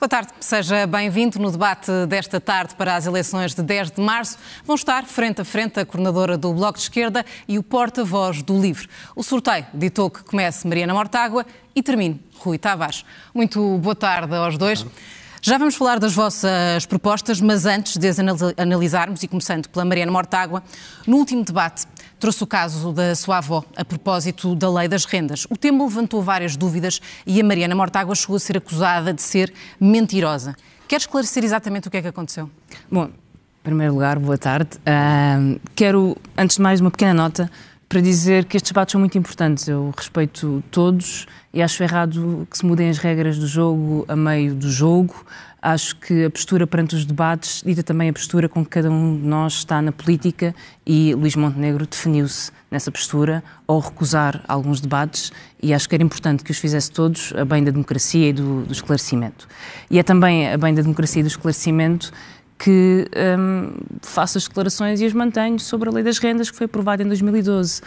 Boa tarde, seja bem-vindo. No debate desta tarde para as eleições de 10 de março vão estar frente a frente a coordenadora do Bloco de Esquerda e o porta-voz do LIVRE. O sorteio ditou que comece Mariana Mortágua e termine Rui Tavares. Muito boa tarde aos dois. Já vamos falar das vossas propostas, mas antes de as analisarmos, e começando pela Mariana Mortágua, no último debate trouxe o caso da sua avó a propósito da lei das rendas. O tema levantou várias dúvidas e a Mariana Mortágua chegou a ser acusada de ser mentirosa. Quer esclarecer exatamente o que é que aconteceu? Bom, em primeiro lugar, boa tarde. Quero, antes de mais, uma pequena nota para dizer que estes debates são muito importantes. Eu respeito todos e acho errado que se mudem as regras do jogo a meio do jogo. Acho que a postura perante os debates dita também a postura com que cada um de nós está na política e Luís Montenegro definiu-se nessa postura ao recusar alguns debates e acho que era importante que os fizesse todos a bem da democracia e do esclarecimento. E é também a bem da democracia e do esclarecimento que faço as declarações e as mantenho sobre a Lei das Rendas, que foi aprovada em 2012.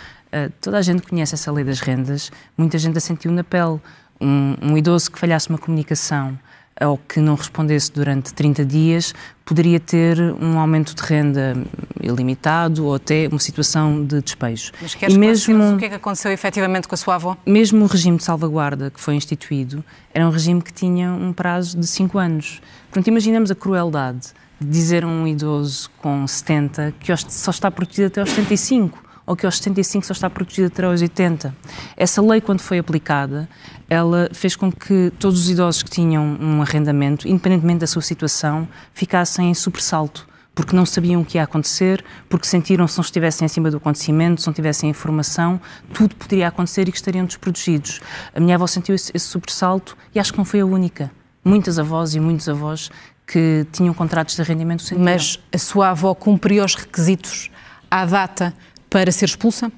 Toda a gente conhece essa Lei das Rendas, muita gente a sentiu na pele. Um idoso que falhasse uma comunicação ou que não respondesse durante 30 dias poderia ter um aumento de renda ilimitado ou até uma situação de despejo. Mas queres esclarecer-nos o que é que aconteceu efetivamente com a sua avó? Mesmo o regime de salvaguarda que foi instituído era um regime que tinha um prazo de 5 anos. Portanto, imaginemos a crueldade de dizer a um idoso com 70 que só está protegido até aos 75 ou que aos 75 só está protegido até aos 80. Essa lei, quando foi aplicada, ela fez com que todos os idosos que tinham um arrendamento, independentemente da sua situação, ficassem em sobressalto, porque não sabiam o que ia acontecer, porque sentiram se não estivessem acima do acontecimento, se não tivessem informação, tudo poderia acontecer e que estariam desprotegidos. A minha avó sentiu esse sobressalto e acho que não foi a única. Muitas avós e muitos avós que tinham contratos de arrendamento sentiram. Mas a sua avó cumpriu os requisitos à data para ser expulsa?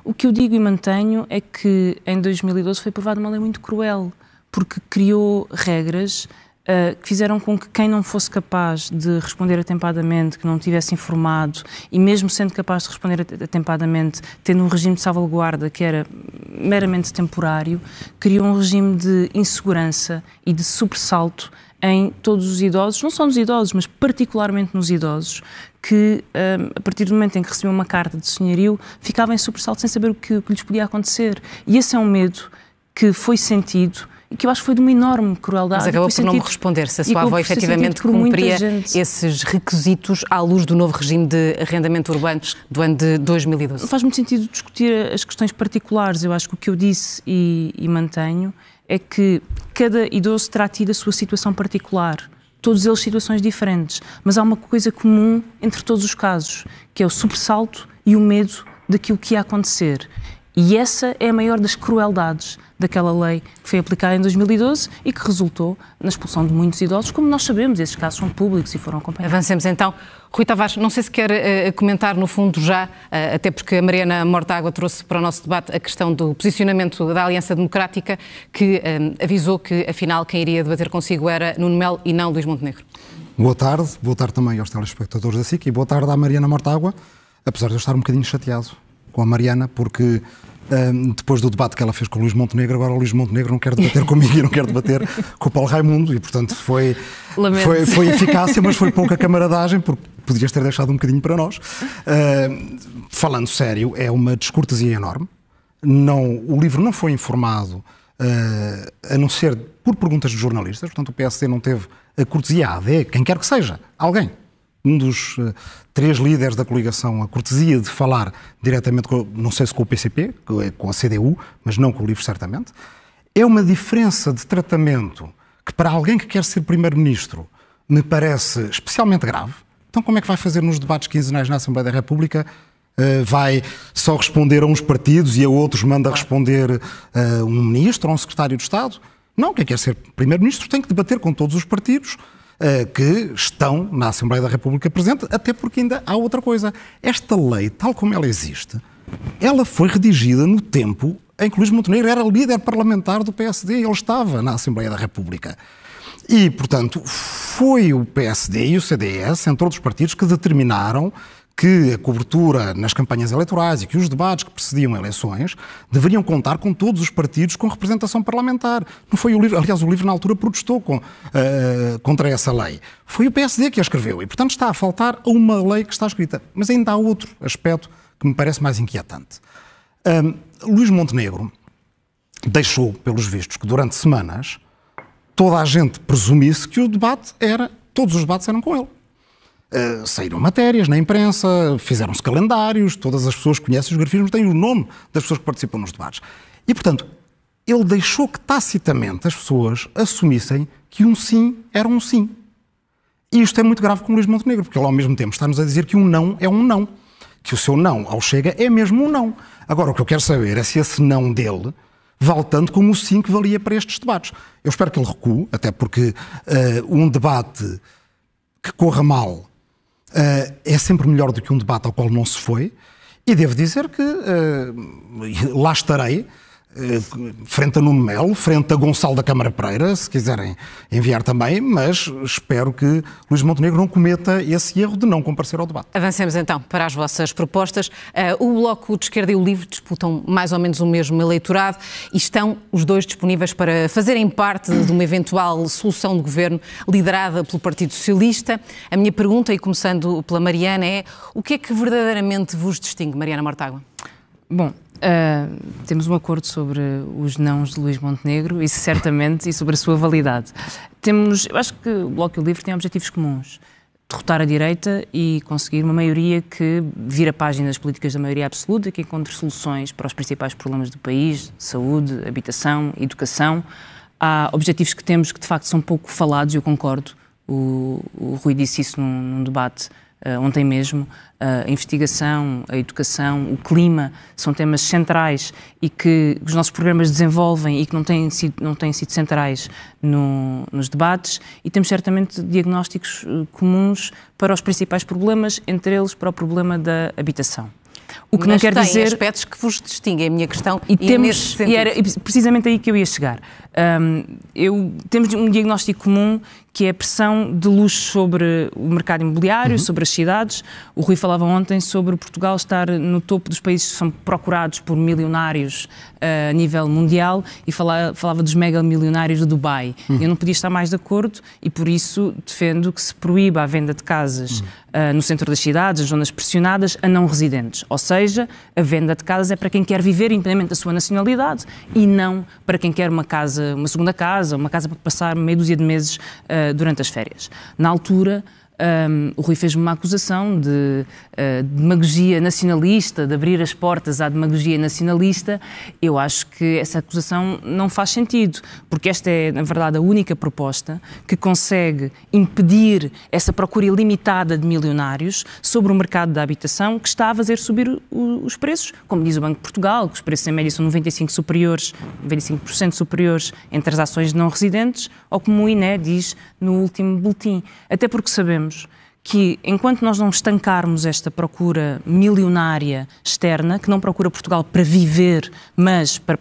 O que eu digo e mantenho é que em 2012 foi aprovada uma lei muito cruel, porque criou regras que fizeram com que quem não fosse capaz de responder atempadamente, que não tivesse informado, e mesmo sendo capaz de responder atempadamente, tendo um regime de salvaguarda que era meramente temporário, criou um regime de insegurança e de sobressalto em todos os idosos, não só nos idosos, mas particularmente nos idosos, que a partir do momento em que recebiam uma carta de senhorio, ficavam em sobressalto sem saber o que lhes podia acontecer. E esse é um medo que foi sentido e que eu acho que foi de uma enorme crueldade. Mas acabou por não me responder se a sua avó efetivamente cumpria esses requisitos à luz do novo regime de arrendamento urbano do ano de 2012. Não faz muito sentido discutir as questões particulares. Eu acho que o que eu disse e mantenho é que cada idoso terá tido a sua situação particular, todos eles situações diferentes, mas há uma coisa comum entre todos os casos, que é o sobressalto e o medo daquilo que ia acontecer. E essa é a maior das crueldades daquela lei que foi aplicada em 2012 e que resultou na expulsão de muitos idosos, como nós sabemos, esses casos são públicos e foram acompanhados. Avancemos então. Rui Tavares, não sei se quer comentar no fundo já, até porque a Mariana Mortágua trouxe para o nosso debate a questão do posicionamento da Aliança Democrática, que avisou que afinal quem iria debater consigo era Nuno Melo e não Luís Montenegro. Boa tarde também aos telespectadores da SIC e boa tarde à Mariana Mortágua, apesar de eu estar um bocadinho chateado com a Mariana, porque depois do debate que ela fez com o Luís Montenegro, agora o Luís Montenegro não quer debater comigo e não quer debater com o Paulo Raimundo e, portanto, foi eficácia, mas foi pouca camaradagem, porque podias ter deixado um bocadinho para nós. Falando sério, é uma descortesia enorme. O livro não foi informado, a não ser por perguntas de jornalistas, portanto o PSD não teve a cortesia, a AD, quem quer que seja, alguém. Um dos 3 líderes da coligação, a cortesia de falar diretamente, não sei se com o PCP, com a CDU, mas não com o LIVRE certamente. É uma diferença de tratamento que para alguém que quer ser primeiro-ministro me parece especialmente grave. Então como é que vai fazer nos debates quinzenais na Assembleia da República? Vai só responder a uns partidos e a outros manda responder a um ministro ou a um secretário de Estado? Não, quem quer ser primeiro-ministro tem que debater com todos os partidos que estão na Assembleia da República presente, até porque ainda há outra coisa. Esta lei, tal como ela existe, ela foi redigida no tempo em que Luís Montenegro era líder parlamentar do PSD e ele estava na Assembleia da República. E, portanto, foi o PSD e o CDS, entre outros partidos, que determinaram que a cobertura nas campanhas eleitorais e que os debates que precediam eleições deveriam contar com todos os partidos com representação parlamentar. Não foi o LIVRE, aliás, o LIVRE na altura protestou contra essa lei. Foi o PSD que a escreveu e, portanto, está a faltar uma lei que está escrita. Mas ainda há outro aspecto que me parece mais inquietante. Luís Montenegro deixou, pelos vistos, que durante semanas toda a gente presumisse que todos os debates eram com ele. Saíram matérias na imprensa, fizeram-se calendários, todas as pessoas que conhecem os grafismos têm o nome das pessoas que participam nos debates. E, portanto, ele deixou que tacitamente as pessoas assumissem que um sim era um sim. E isto é muito grave com o Luís Montenegro, porque ele ao mesmo tempo está-nos a dizer que um não é um não. Que o seu não ao Chega é mesmo um não. Agora, o que eu quero saber é se esse não dele vale tanto como o sim que valia para estes debates. Eu espero que ele recue, até porque um debate que corra mal é sempre melhor do que um debate ao qual não se foi, e devo dizer que lá estarei, frente a Nuno Melo, frente a Gonçalo da Câmara Pereira, se quiserem enviar também, mas espero que Luís Montenegro não cometa esse erro de não comparecer ao debate. Avancemos então para as vossas propostas. O Bloco de Esquerda e o LIVRE disputam mais ou menos o mesmo eleitorado e estão os dois disponíveis para fazerem parte de uma eventual solução de governo liderada pelo Partido Socialista. A minha pergunta, e começando pela Mariana, é: o que é que verdadeiramente vos distingue, Mariana Mortágua? Bom, temos um acordo sobre os nãos de Luís Montenegro, isso certamente, e sobre a sua validade. Eu acho que o Bloco e o LIVRE têm objetivos comuns: derrotar a direita e conseguir uma maioria que vira páginas políticas da maioria absoluta, que encontre soluções para os principais problemas do país: saúde, habitação, educação. Há objetivos que temos que de facto são pouco falados, eu concordo. O Rui disse isso num debate ontem mesmo. A investigação, a educação, o clima são temas centrais e que os nossos programas desenvolvem e que não têm sido centrais nos debates, e temos certamente diagnósticos comuns para os principais problemas, entre eles para o problema da habitação. O que não quer dizer aspectos que vos distinguem, a minha questão, e era precisamente aí que eu ia chegar. Temos um diagnóstico comum, que é a pressão de luxo sobre o mercado imobiliário, sobre as cidades. O Rui falava ontem sobre Portugal estar no topo dos países que são procurados por milionários a nível mundial, e falava dos mega milionários de Dubai. Eu não podia estar mais de acordo, e por isso defendo que se proíba a venda de casas no centro das cidades, as zonas pressionadas, a não residentes. Ou seja, a venda de casas é para quem quer viver independente da sua nacionalidade e não para quem quer uma casa, uma segunda casa, uma casa para passar meia dúzia de meses durante as férias. Na altura, o Rui fez-me uma acusação de demagogia nacionalista, de abrir as portas à demagogia nacionalista. Eu acho que essa acusação não faz sentido, porque esta é, na verdade, a única proposta que consegue impedir essa procura ilimitada de milionários sobre o mercado da habitação, que está a fazer subir os preços, como diz o Banco de Portugal, que os preços em média são 95% superiores entre as ações de não residentes, ou como o INE diz no último boletim. Até porque sabemos que, enquanto nós não estancarmos esta procura milionária externa, que não procura Portugal para viver, mas para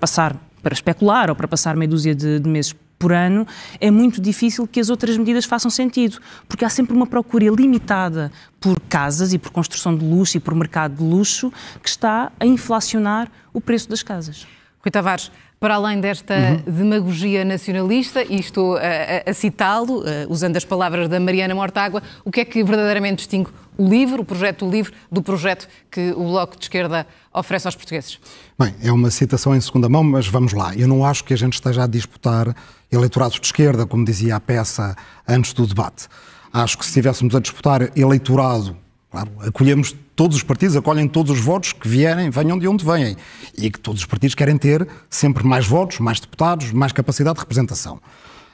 especular ou para passar meia dúzia de meses por ano, é muito difícil que as outras medidas façam sentido, porque há sempre uma procura limitada por casas e por construção de luxo e por mercado de luxo que está a inflacionar o preço das casas. Rui Tavares, para além desta demagogia nacionalista, e estou a citá-lo, usando as palavras da Mariana Mortágua, o que é que verdadeiramente distingue o LIVRE, o projeto do LIVRE, do projeto que o Bloco de Esquerda oferece aos portugueses? Bem, é uma citação em segunda mão, mas vamos lá. Eu não acho que a gente esteja a disputar eleitorados de esquerda, como dizia a peça antes do debate. Acho que se estivéssemos a disputar eleitorado, claro, acolhemos todos os partidos, acolhem todos os votos que vierem, venham de onde vêm. E que todos os partidos querem ter sempre mais votos, mais deputados, mais capacidade de representação.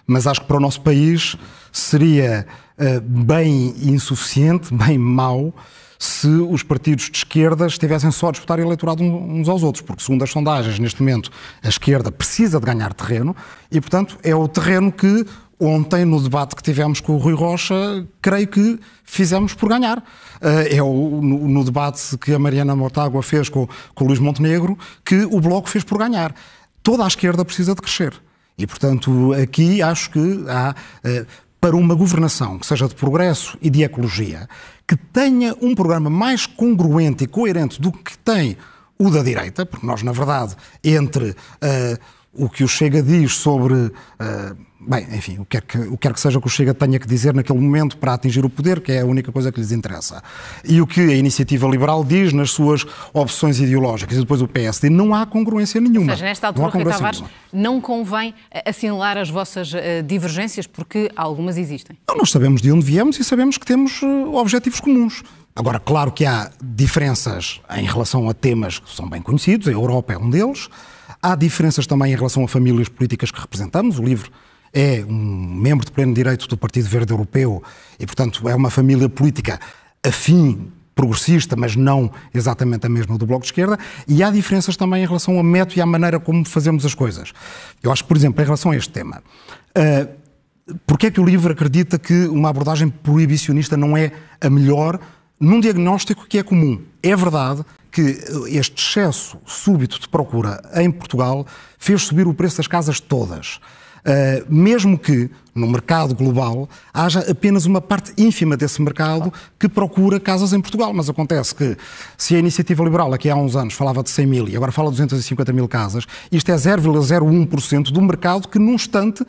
Mas acho que para o nosso país seria bem insuficiente, bem mau, se os partidos de esquerda estivessem só a disputar eleitorado uns aos outros, porque, segundo as sondagens, neste momento, a esquerda precisa de ganhar terreno e, portanto, é o terreno que ontem, no debate que tivemos com o Rui Rocha, creio que fizemos por ganhar. No debate que a Mariana Mortágua fez com o Luís Montenegro, que o Bloco fez por ganhar. Toda a esquerda precisa de crescer. E, portanto, aqui acho que há para uma governação que seja de progresso e de ecologia, que tenha um programa mais congruente e coerente do que tem o da direita, porque nós, na verdade, entre o que o Chega diz sobre... bem, enfim, o que quer que seja que o Chega tenha que dizer naquele momento para atingir o poder, que é a única coisa que lhes interessa. E o que a Iniciativa Liberal diz nas suas opções ideológicas, e depois o PSD, não há congruência nenhuma. Ou seja, nesta altura, Rui Tavares, não convém assinalar as vossas divergências, porque algumas existem. Não, nós sabemos de onde viemos e sabemos que temos objetivos comuns. Agora, claro que há diferenças em relação a temas que são bem conhecidos, a Europa é um deles. Há diferenças também em relação a famílias políticas que representamos. O LIVRE é um membro de pleno direito do Partido Verde Europeu e, portanto, é uma família política afim, progressista, mas não exatamente a mesma do Bloco de Esquerda. E há diferenças também em relação ao método e à maneira como fazemos as coisas. Eu acho que, por exemplo, em relação a este tema, porque é que o LIVRE acredita que uma abordagem proibicionista não é a melhor num diagnóstico que é comum? É verdade que este excesso súbito de procura em Portugal fez subir o preço das casas todas. Mesmo que no mercado global haja apenas uma parte ínfima desse mercado que procura casas em Portugal. Mas acontece que se a Iniciativa Liberal aqui há uns anos falava de 100 mil e agora fala de 250 mil casas, isto é 0,01% do mercado que num instante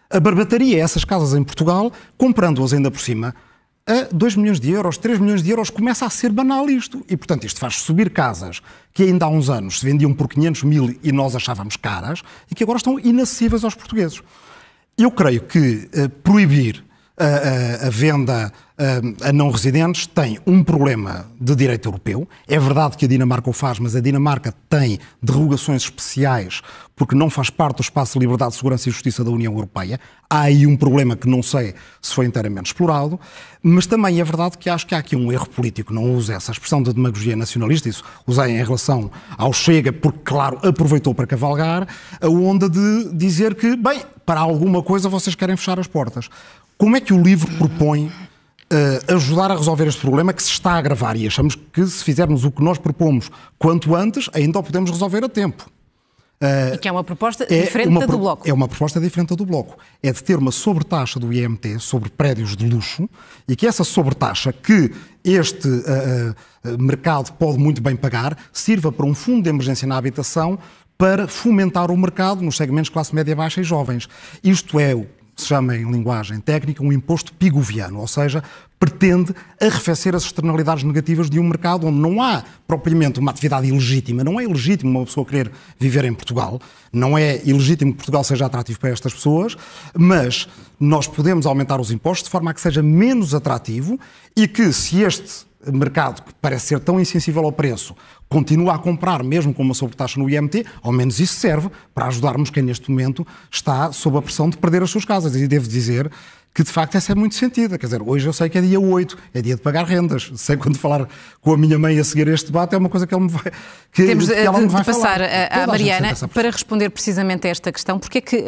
abarbataria essas casas em Portugal, comprando-as ainda por cima a 2 milhões de euros, 3 milhões de euros. Começa a ser banal isto. E, portanto, isto faz subir casas que ainda há uns anos se vendiam por 500 mil e nós achávamos caras e que agora estão inacessíveis aos portugueses. Eu creio que proibir a venda a não residentes tem um problema de direito europeu. É verdade que a Dinamarca o faz, mas a Dinamarca tem derrogações especiais porque não faz parte do espaço de liberdade, segurança e justiça da União Europeia. Há aí um problema que não sei se foi inteiramente explorado, mas também é verdade que acho que há aqui um erro político. Não uso essa expressão de demagogia nacionalista, isso usei em relação ao Chega, porque, claro, aproveitou para cavalgar a onda de dizer que, bem, para alguma coisa vocês querem fechar as portas. Como é que o LIVRE propõe ajudar a resolver este problema que se está a agravar? E achamos que se fizermos o que nós propomos quanto antes, ainda o podemos resolver a tempo. E que é uma proposta diferente da do Bloco. É uma proposta diferente da do Bloco. É de ter uma sobretaxa do IMT sobre prédios de luxo e que essa sobretaxa que este mercado pode muito bem pagar sirva para um fundo de emergência na habitação para fomentar o mercado nos segmentos de classe média baixa e jovens. Isto é, se chama em linguagem técnica, um imposto pigoviano, ou seja, pretende arrefecer as externalidades negativas de um mercado onde não há propriamente uma atividade ilegítima. Não é ilegítimo uma pessoa querer viver em Portugal, não é ilegítimo que Portugal seja atrativo para estas pessoas, mas nós podemos aumentar os impostos de forma a que seja menos atrativo e que, se este mercado, que parece ser tão insensível ao preço, continua a comprar mesmo com uma sobretaxa no IMT, ao menos isso serve para ajudarmos quem neste momento está sob a pressão de perder as suas casas. E devo dizer que de facto essa é muito sentida. Quer dizer, hoje eu sei que é dia 8, é dia de pagar rendas. Sei quando falar com a minha mãe a seguir este debate, é uma coisa que ela me vai Temos de passar à Mariana para responder precisamente a esta questão. Porque é que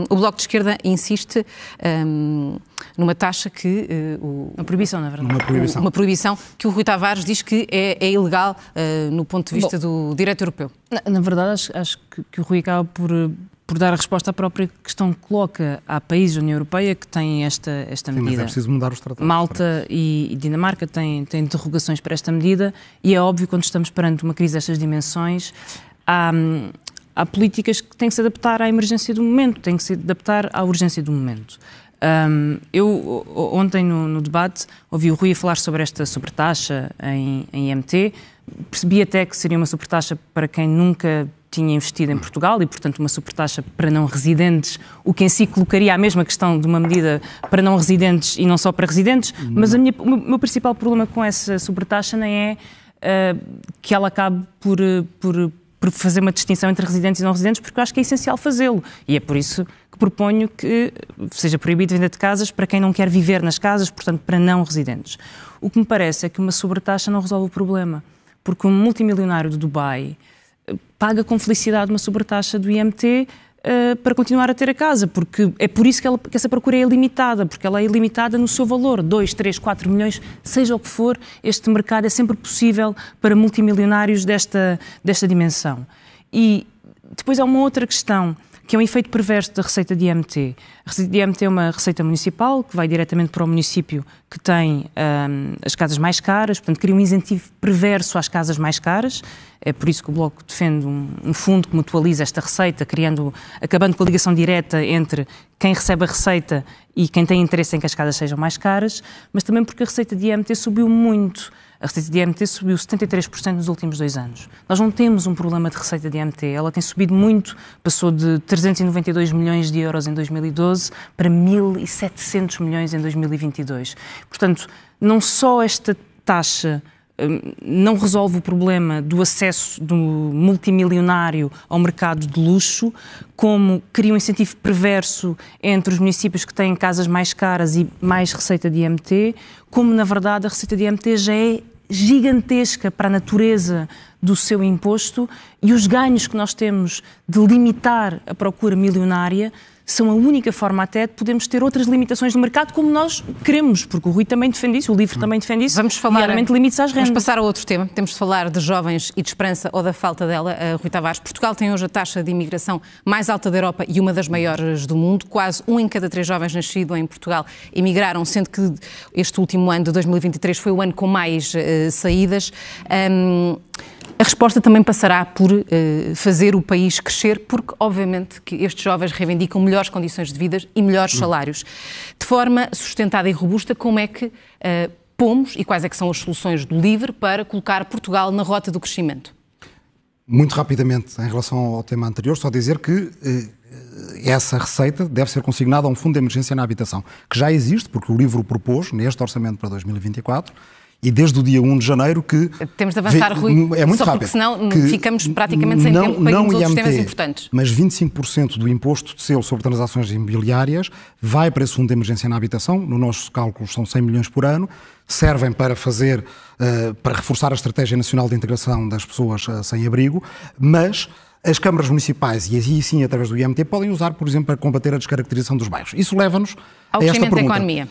o Bloco de Esquerda insiste numa taxa que... uma proibição, na verdade. Uma proibição que o Rui Tavares diz que é ilegal no ponto de vista do direito europeu. Na verdade, acho que o Rui acaba por dar a resposta à própria questão que coloca. Há países da União Europeia que têm esta medida. Mas é preciso mudar os tratados. Malta e Dinamarca têm interrogações para esta medida e é óbvio, quando estamos perante uma crise destas dimensões, há políticas que têm que se adaptar à emergência do momento, têm que se adaptar à urgência do momento. Eu, ontem no debate, ouvi o Rui falar sobre esta sobretaxa em IMT, percebi até que seria uma sobretaxa para quem nunca tinha investido em Portugal e, portanto, uma sobretaxa para não residentes, o que em si colocaria a mesma questão de uma medida para não residentes e não só para residentes, mas o meu principal problema com essa sobretaxa nem é que ela acabe por fazer uma distinção entre residentes e não residentes, porque eu acho que é essencial fazê-lo. E é por isso que proponho que seja proibido a venda de casas para quem não quer viver nas casas, portanto, para não residentes. O que me parece é que uma sobretaxa não resolve o problema, porque um multimilionário de Dubai paga com felicidade uma sobretaxa do IMT para continuar a ter a casa, porque é por isso que essa procura é ilimitada, porque ela é ilimitada no seu valor, 2, 3, 4 milhões, seja o que for, este mercado é sempre possível para multimilionários desta dimensão. E depois há uma outra questão, que é um efeito perverso da receita de IMT. A receita de IMT é uma receita municipal que vai diretamente para o município que tem as casas mais caras, portanto cria um incentivo perverso às casas mais caras. É por isso que o Bloco defende um fundo que mutualiza esta receita, acabando com a ligação direta entre quem recebe a receita e quem tem interesse em que as casas sejam mais caras, mas também porque a receita de IMT subiu muito. A receita de IMT subiu 73% nos últimos 2 anos. Nós não temos um problema de receita de IMT. Ela tem subido muito, passou de 392 milhões de euros em 2012 para 1.700 milhões em 2022. Portanto, não só esta taxa não resolve o problema do acesso do multimilionário ao mercado de luxo, como cria um incentivo perverso entre os municípios que têm casas mais caras e mais receita de IMT, como na verdade a receita de IMT já é gigantesca para a natureza do seu imposto e os ganhos que nós temos de limitar a procura milionária são a única forma até de podermos ter outras limitações no mercado como nós queremos, porque o Rui também defende isso, o LIVRE também defende isso, nomeadamente limites às rendas. Vamos passar a outro tema, temos de falar de jovens e de esperança ou da falta dela. Rui Tavares, Portugal tem hoje a taxa de imigração mais alta da Europa e uma das maiores do mundo. Quase 1 em cada 3 jovens nascidos em Portugal emigraram, sendo que este último ano de 2023 foi o ano com mais saídas. A resposta também passará por fazer o país crescer, porque, obviamente, que estes jovens reivindicam melhores condições de vida e melhores salários. De forma sustentada e robusta, como é que pomos e quais é que são as soluções do LIVRE para colocar Portugal na rota do crescimento? Muito rapidamente, em relação ao tema anterior, só dizer que essa receita deve ser consignada a um fundo de emergência na habitação, que já existe, porque o LIVRE o propôs neste orçamento para 2024, e desde o dia 1 de janeiro que... Temos de avançar, Rui, é muito só rápido, porque senão ficamos praticamente sem tempo para irmos a outros temas importantes. Mas 25% do imposto de selo sobre transações imobiliárias vai para esse fundo de emergência na habitação, no nosso cálculo são 100 milhões por ano, servem para fazer, para reforçar a estratégia nacional de integração das pessoas sem abrigo, mas as câmaras municipais, e aí sim através do IMT, podem usar, por exemplo, para combater a descaracterização dos bairros. Isso leva-nos a esta pergunta. Ao crescimento da economia.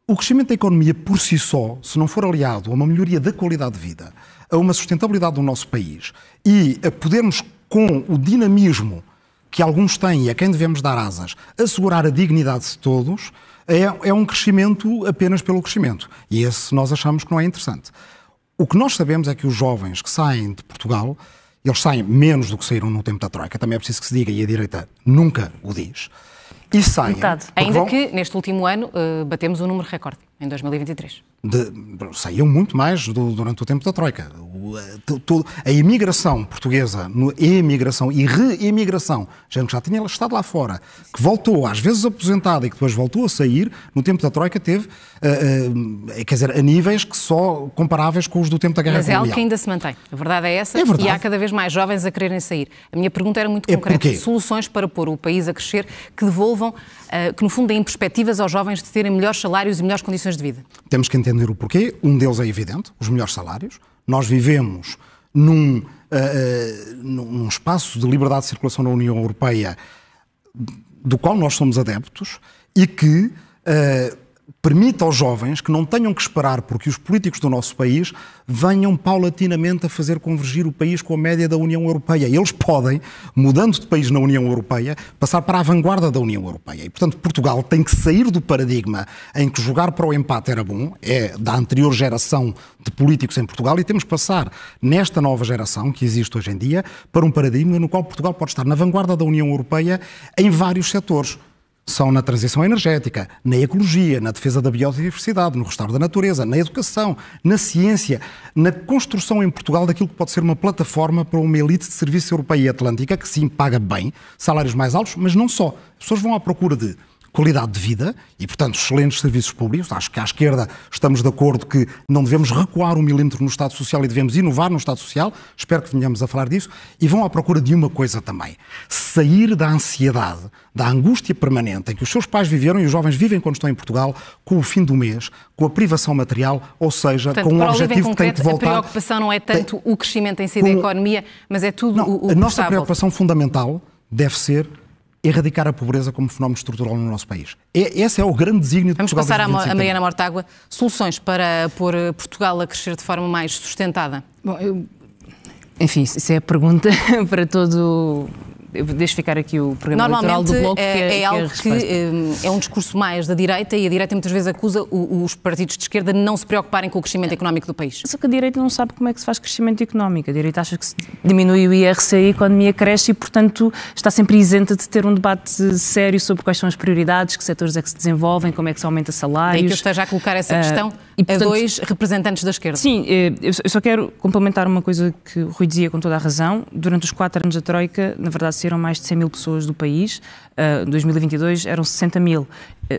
O crescimento da economia por si só, se não for aliado a uma melhoria da qualidade de vida, a uma sustentabilidade do nosso país e a podermos, com o dinamismo que alguns têm e a quem devemos dar asas, assegurar a dignidade de todos, é um crescimento apenas pelo crescimento. E esse nós achamos que não é interessante. O que nós sabemos é que os jovens que saem de Portugal, eles saem menos do que saíram no tempo da Troika, também é preciso que se diga, e a direita nunca o diz. E saem. Ainda que neste último ano batemos um número recorde, em 2023. Saíam muito mais durante o tempo da Troika. A imigração portuguesa, emigração e reemigração, gente que já tinha estado lá fora, que voltou, às vezes aposentada e que depois voltou a sair, no tempo da Troika teve, quer dizer, a níveis que só comparáveis com os do tempo da Guerra Colonial. Mas é algo que ainda se mantém. A verdade é essa, e há cada vez mais jovens a quererem sair. A minha pergunta era muito concreta. Soluções para pôr o país a crescer que devolvam, que no fundo deem perspectivas aos jovens de terem melhores salários e melhores condições de vida. Temos que entender o porquê. Um deles é evidente, os melhores salários. Nós vivemos num espaço de liberdade de circulação na União Europeia do qual nós somos adeptos e que permite aos jovens que não tenham que esperar porque os políticos do nosso país venham paulatinamente a fazer convergir o país com a média da União Europeia. Eles podem, mudando de país na União Europeia, passar para a vanguarda da União Europeia. E, portanto, Portugal tem que sair do paradigma em que jogar para o empate era bom, é da anterior geração de políticos em Portugal, e temos que passar, nesta nova geração que existe hoje em dia, para um paradigma no qual Portugal pode estar na vanguarda da União Europeia em vários setores. São na transição energética, na ecologia, na defesa da biodiversidade, no restauro da natureza, na educação, na ciência, na construção em Portugal daquilo que pode ser uma plataforma para uma elite de serviço europeia e atlântica que sim paga bem, salários mais altos, mas não só. As pessoas vão à procura de qualidade de vida e, portanto, excelentes serviços públicos. Acho que à esquerda estamos de acordo que não devemos recuar 1 milímetro no Estado Social e devemos inovar no Estado Social. Espero que venhamos a falar disso. E vão à procura de uma coisa também. Sair da ansiedade, da angústia permanente em que os seus pais viveram e os jovens vivem quando estão em Portugal, com o fim do mês, com a privação material, ou seja, portanto, com um objetivo que tem que voltar... A preocupação não é tanto o crescimento em si da economia, mas é tudo o que a nossa preocupação fundamental deve ser erradicar a pobreza como fenómeno estrutural no nosso país. Esse é o grande desígnio de Portugal. Vamos passar a Mariana Mortágua. Soluções para pôr Portugal a crescer de forma mais sustentada? Bom, enfim, isso é a pergunta para deixo ficar aqui o programa eleitoral do Bloco, é algo que é um discurso mais da direita, e a direita muitas vezes acusa os partidos de esquerda de não se preocuparem com o crescimento económico do país. Só que a direita não sabe como é que se faz crescimento económico. A direita acha que se diminui o IRC, a economia cresce e, portanto, está sempre isenta de ter um debate sério sobre quais são as prioridades, que setores é que se desenvolvem, como é que se aumenta salários. É que eu esteja a colocar essa questão a dois representantes da esquerda. Sim, eu só quero complementar uma coisa que o Rui dizia com toda a razão. Durante os 4 anos da Troika, na verdade, saíram mais de 100 mil pessoas do país. Em 2022 eram 60 mil.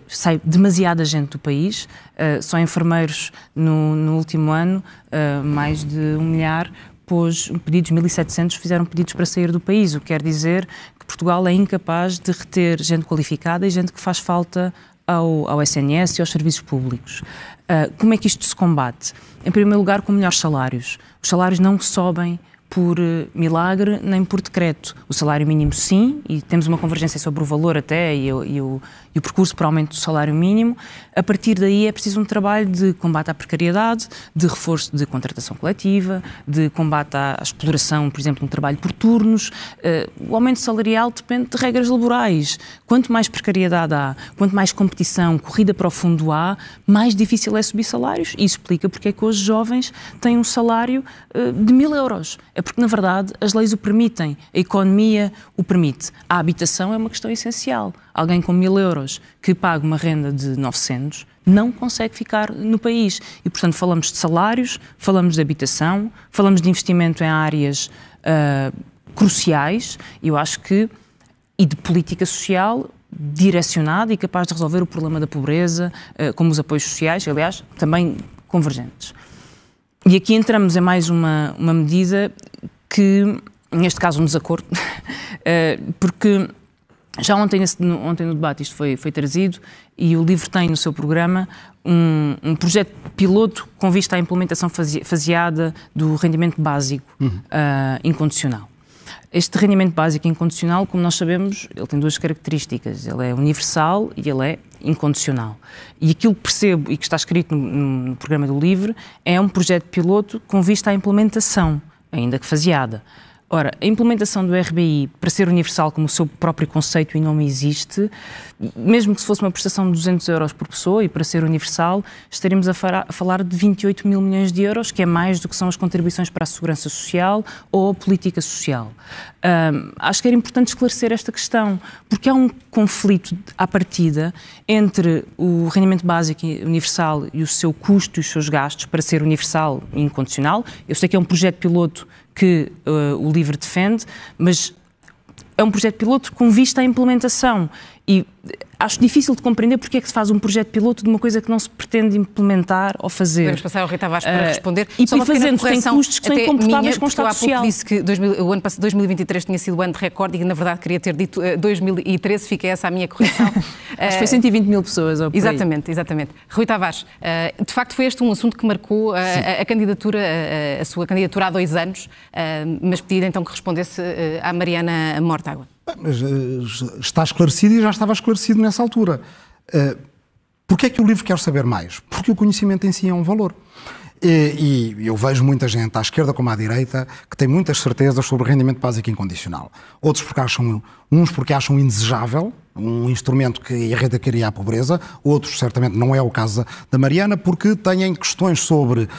Sai demasiada gente do país. Só enfermeiros no último ano, mais de 1 milhar, pôs pedidos, 1.700 fizeram pedidos para sair do país, o que quer dizer que Portugal é incapaz de reter gente qualificada e gente que faz falta ao SNS e aos serviços públicos. Como é que isto se combate? Em primeiro lugar, com melhores salários. Os salários não sobem por milagre nem por decreto. O salário mínimo sim, e temos uma convergência sobre o valor até e o percurso para o aumento do salário mínimo. A partir daí é preciso um trabalho de combate à precariedade, de reforço de contratação coletiva, de combate à exploração, por exemplo, no trabalho por turnos. O aumento salarial depende de regras laborais. Quanto mais precariedade há, quanto mais competição, corrida para o fundo há, mais difícil é subir salários. E isso explica porque é que hoje jovens têm um salário de 1.000 euros. É porque, na verdade, as leis o permitem, a economia o permite. A habitação é uma questão essencial. Alguém com 1.000 euros que paga uma renda de 900 não consegue ficar no país. E, portanto, falamos de salários, falamos de habitação, falamos de investimento em áreas cruciais, eu acho que, e de política social direcionada e capaz de resolver o problema da pobreza, como os apoios sociais, aliás, também convergentes. E aqui entramos em mais uma medida que, neste caso, um desacordo, porque já ontem no debate isto foi trazido e o LIVRE tem no seu programa um projeto piloto com vista à implementação faseada do rendimento básico incondicional. Este rendimento básico incondicional, como nós sabemos, ele tem 2 características. Ele é universal e ele é incondicional. E aquilo que percebo e que está escrito no programa do LIVRE é um projeto piloto com vista à implementação, ainda que faseada. Ora, a implementação do RBI, para ser universal como o seu próprio conceito e nome existe, mesmo que se fosse uma prestação de 200 euros por pessoa e para ser universal, estaríamos a falar de 28 mil milhões de euros, que é mais do que são as contribuições para a segurança social ou a política social. Acho que era importante esclarecer esta questão, porque há um conflito à partida entre o rendimento básico universal e o seu custo e os seus gastos para ser universal e incondicional. Eu sei que é um projeto piloto que o LIVRE defende, mas é um projeto piloto com vista à implementação. E acho difícil de compreender porque é que se faz um projeto piloto de uma coisa que não se pretende implementar ou fazer. Podemos passar ao Rui Tavares para responder. E fazendo, tem custos que são incomportáveis com o Estado Social. Eu disse que o ano passado, 2023 tinha sido o ano de recorde e que, na verdade, queria ter dito 2013, fica essa a minha correção. Acho que foi 120 mil pessoas. Ou exatamente. Rui Tavares, de facto foi este um assunto que marcou a candidatura, a sua candidatura há 2 anos, mas pedi então que respondesse à Mariana Mortágua. Mas está esclarecido e já estava esclarecido nessa altura. Porquê é que o LIVRE quer saber mais? Porque o conhecimento em si é um valor. E eu vejo muita gente, à esquerda como à direita, que tem muitas certezas sobre o rendimento básico incondicional. Outros porque acham indesejável, um instrumento que erradicaria a pobreza. Outros, certamente, não é o caso da Mariana, porque têm questões sobre,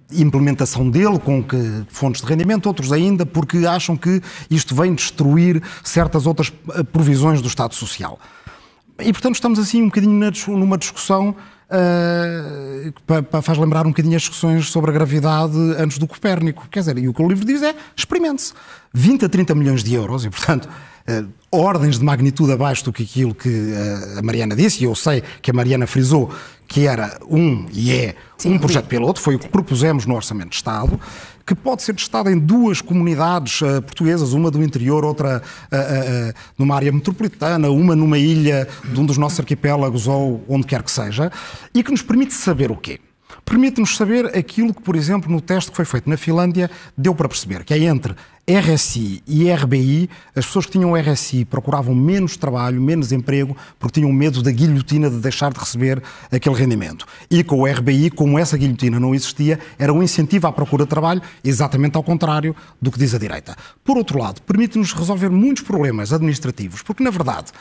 implementação dele, com que fontes de rendimento, outros ainda porque acham que isto vem destruir certas outras provisões do Estado Social. E, portanto, estamos assim um bocadinho numa discussão que faz lembrar um bocadinho as discussões sobre a gravidade antes do Copérnico. Quer dizer, e o que o LIVRE diz é, experimente-se. 20 a 30 milhões de euros e, portanto, ordens de magnitude abaixo do que aquilo que a Mariana disse, e eu sei que a Mariana frisou que era um projeto piloto, foi o que propusemos no Orçamento de Estado, que pode ser testado em 2 comunidades portuguesas, uma do interior, outra numa área metropolitana, uma numa ilha de um dos nossos arquipélagos ou onde quer que seja, e que nos permite saber o quê? permite-nos saber aquilo que, por exemplo, no teste que foi feito na Finlândia, deu para perceber, que é entre RSI e RBI, as pessoas que tinham RSI procuravam menos trabalho, menos emprego, porque tinham medo da guilhotina de deixar de receber aquele rendimento. E com o RBI, como essa guilhotina não existia, era um incentivo à procura de trabalho, exatamente ao contrário do que diz a direita. Por outro lado, permite-nos resolver muitos problemas administrativos, porque, na verdade,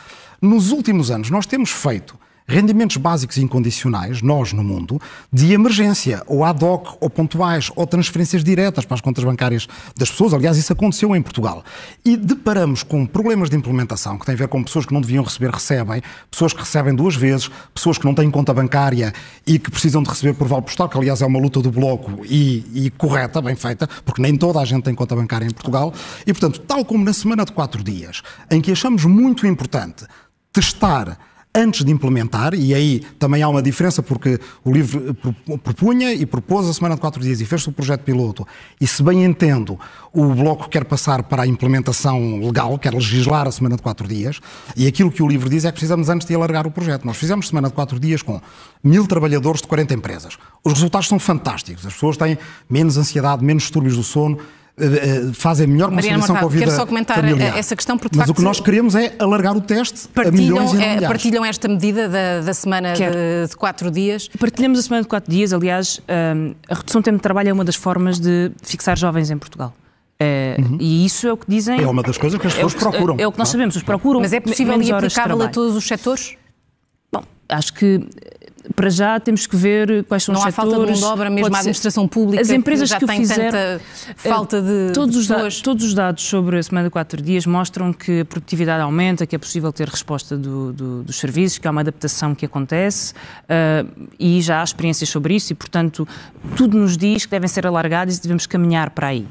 nos últimos anos nós temos feito rendimentos básicos e incondicionais, nós no mundo, de emergência, ou ad hoc, ou pontuais, ou transferências diretas para as contas bancárias das pessoas. Aliás, isso aconteceu em Portugal. E deparamos com problemas de implementação, que têm a ver com pessoas que não deviam receber, recebem, pessoas que recebem 2 vezes, pessoas que não têm conta bancária e que precisam de receber por vale postal, que aliás é uma luta do Bloco e correta, bem feita, porque nem toda a gente tem conta bancária em Portugal. E, portanto, tal como na semana de 4 dias, em que achamos muito importante testar antes de implementar, e aí também há uma diferença porque o LIVRE propunha e propôs a semana de 4 dias e fez-se o projeto piloto, e se bem entendo, o Bloco quer passar para a implementação legal, quer legislar a semana de 4 dias, e aquilo que o LIVRE diz é que precisamos antes de alargar o projeto. Nós fizemos semana de 4 dias com 1000 trabalhadores de 40 empresas. Os resultados são fantásticos, as pessoas têm menos ansiedade, menos distúrbios do sono, fazem melhor conciliação com a vida quero só comentar familiar. essa questão, porque mas o que nós queremos é alargar o teste a milhões e não milhares. Partilham esta medida da semana de 4 dias? Partilhamos a semana de 4 dias, aliás, a redução do tempo de trabalho é uma das formas de fixar jovens em Portugal. E isso é o que dizem... É uma das coisas que as pessoas procuram. É o que nós sabemos, eles procuram. Mas é possível e aplicável a todos os setores? Bom, acho que para já temos que ver quais são os setores. Não há falta de mão de obra, mesmo a administração pública, as empresas já que tem tanta falta de pessoas. Todos os dados sobre a semana de 4 dias mostram que a produtividade aumenta, que é possível ter resposta dos serviços, que há uma adaptação que acontece e já há experiências sobre isso e, portanto, tudo nos diz que devem ser alargados e devemos caminhar para aí.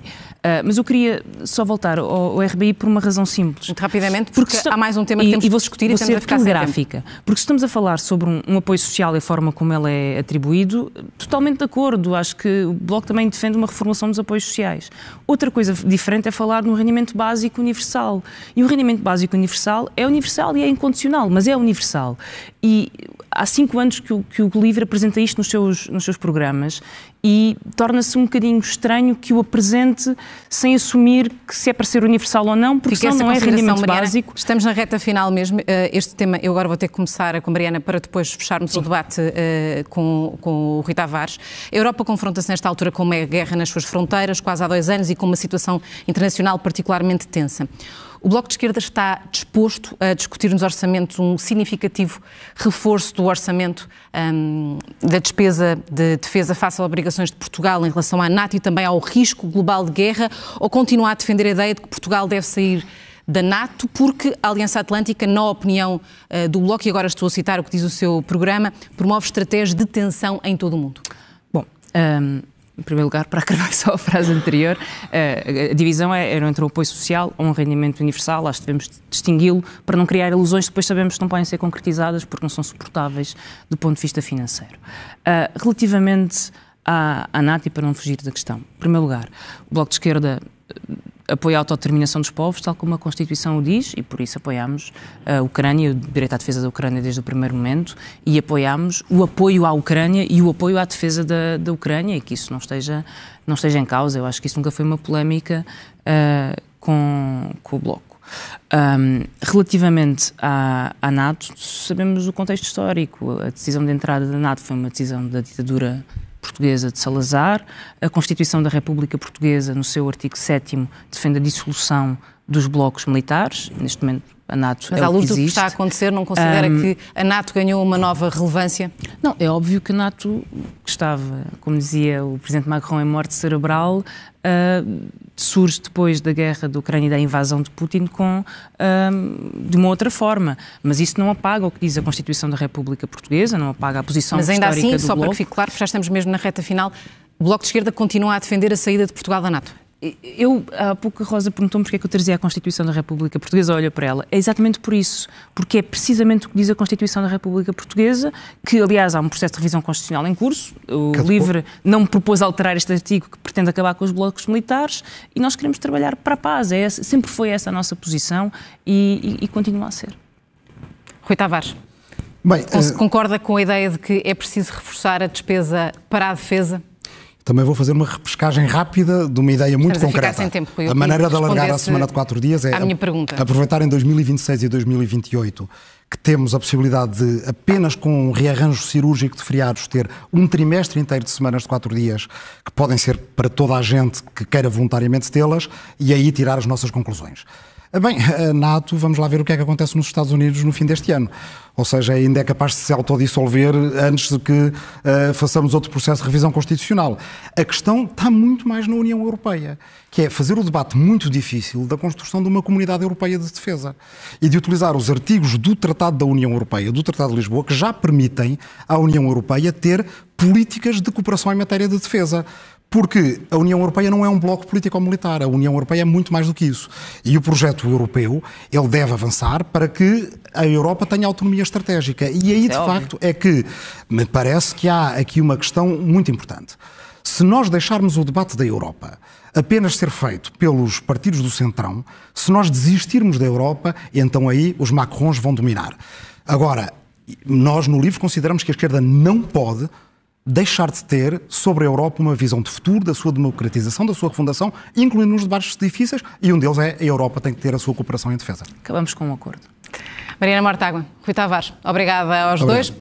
Mas eu queria só voltar ao RBI por uma razão simples. Muito rapidamente, porque há mais um tema que temos de discutir e temos a ficar sem tempo. Porque estamos a falar sobre um apoio social e a forma como ele é atribuído, totalmente de acordo. Acho que o Bloco também defende uma reformulação dos apoios sociais. Outra coisa diferente é falar no rendimento básico universal. E o rendimento básico universal e é incondicional, mas é universal. E há 5 anos que o LIVRE apresenta isto nos seus programas e torna-se um bocadinho estranho que o apresente sem assumir que se é para ser universal ou não, porque senão não é rendimento básico. Estamos na reta final mesmo. Este tema, eu agora vou ter que começar com a Mariana para depois fecharmos o debate com o Rui Tavares. A Europa confronta-se nesta altura com uma guerra nas suas fronteiras, quase há 2 anos, e com uma situação internacional particularmente tensa. O Bloco de Esquerda está disposto a discutir nos orçamentos um significativo reforço do orçamento da despesa de defesa face às obrigações de Portugal em relação à NATO e também ao risco global de guerra, ou continua a defender a ideia de que Portugal deve sair da NATO porque a Aliança Atlântica, na opinião do Bloco, e agora estou a citar o que diz o seu programa, promove estratégias de tensão em todo o mundo? Bom, em primeiro lugar, para acabar só a frase anterior, a divisão era entre o apoio social ou um rendimento universal. Acho que devemos distingui-lo para não criar ilusões que depois sabemos que não podem ser concretizadas porque não são suportáveis do ponto de vista financeiro. Relativamente à NATO, e para não fugir da questão, em primeiro lugar, o Bloco de Esquerda apoia a autodeterminação dos povos, tal como a Constituição o diz, e por isso apoiámos a Ucrânia, o direito à defesa da Ucrânia desde o primeiro momento, e apoiámos o apoio à Ucrânia e o apoio à defesa da Ucrânia, e que isso não esteja em causa. Eu acho que isso nunca foi uma polémica com o Bloco. Relativamente à NATO, sabemos o contexto histórico. A decisão de entrada da NATO foi uma decisão da ditadura portuguesa de Salazar. A Constituição da República Portuguesa, no seu artigo 7º, defende a dissolução dos blocos militares. Neste momento, a NATO Mas é à o que luz do que existe. está a acontecer, não considera que a NATO ganhou uma nova relevância? Não, é óbvio que a NATO, que estava, como dizia o Presidente Macron, em morte cerebral, surge depois da guerra da Ucrânia e da invasão de Putin de uma outra forma. Mas isso não apaga o que diz a Constituição da República Portuguesa, não apaga a posição histórica do Bloco. Mas ainda assim, só para que fique claro, já estamos mesmo na reta final, o Bloco de Esquerda continua a defender a saída de Portugal da NATO? Há pouco a Rosa perguntou-me porque é que eu trazia a Constituição da República Portuguesa, olha para ela. É exatamente por isso, porque é precisamente o que diz a Constituição da República Portuguesa, que aliás há um processo de revisão constitucional em curso, o LIVRE não propôs alterar este artigo que pretende acabar com os blocos militares, e nós queremos trabalhar para a paz, sempre foi essa a nossa posição e continua a ser. Rui Tavares. Bem, concorda com a ideia de que é preciso reforçar a despesa para a defesa? Também vou fazer uma repescagem rápida de uma ideia muito concreta. Sem tempo, Rui, a maneira de alargar a semana de 4 dias é aproveitar em 2026 e 2028 que temos a possibilidade de, apenas com um rearranjo cirúrgico de feriados, ter um trimestre inteiro de semanas de 4 dias, que podem ser para toda a gente que queira voluntariamente tê-las, e aí tirar as nossas conclusões. Bem, a NATO, vamos lá ver o que é que acontece nos Estados Unidos no fim deste ano. Ou seja, ainda é capaz de se autodissolver antes de que façamos outro processo de revisão constitucional. A questão está muito mais na União Europeia, que é fazer o debate muito difícil da construção de uma comunidade europeia de defesa e de utilizar os artigos do Tratado da União Europeia, do Tratado de Lisboa, que já permitem à União Europeia ter políticas de cooperação em matéria de defesa. Porque a União Europeia não é um bloco político-militar, a União Europeia é muito mais do que isso. E o projeto europeu, ele deve avançar para que a Europa tenha autonomia estratégica. E aí, de facto, é que me parece que há aqui uma questão muito importante. Se nós deixarmos o debate da Europa apenas ser feito pelos partidos do centrão, se nós desistirmos da Europa, então aí os Macrons vão dominar. Agora, nós no LIVRE consideramos que a esquerda não pode deixar de ter sobre a Europa uma visão de futuro, da sua democratização, da sua refundação, incluindo nos debates difíceis, e um deles é a Europa tem que ter a sua cooperação em defesa. Acabamos com um acordo. Mariana Mortágua, Rui Tavares, obrigada aos dois.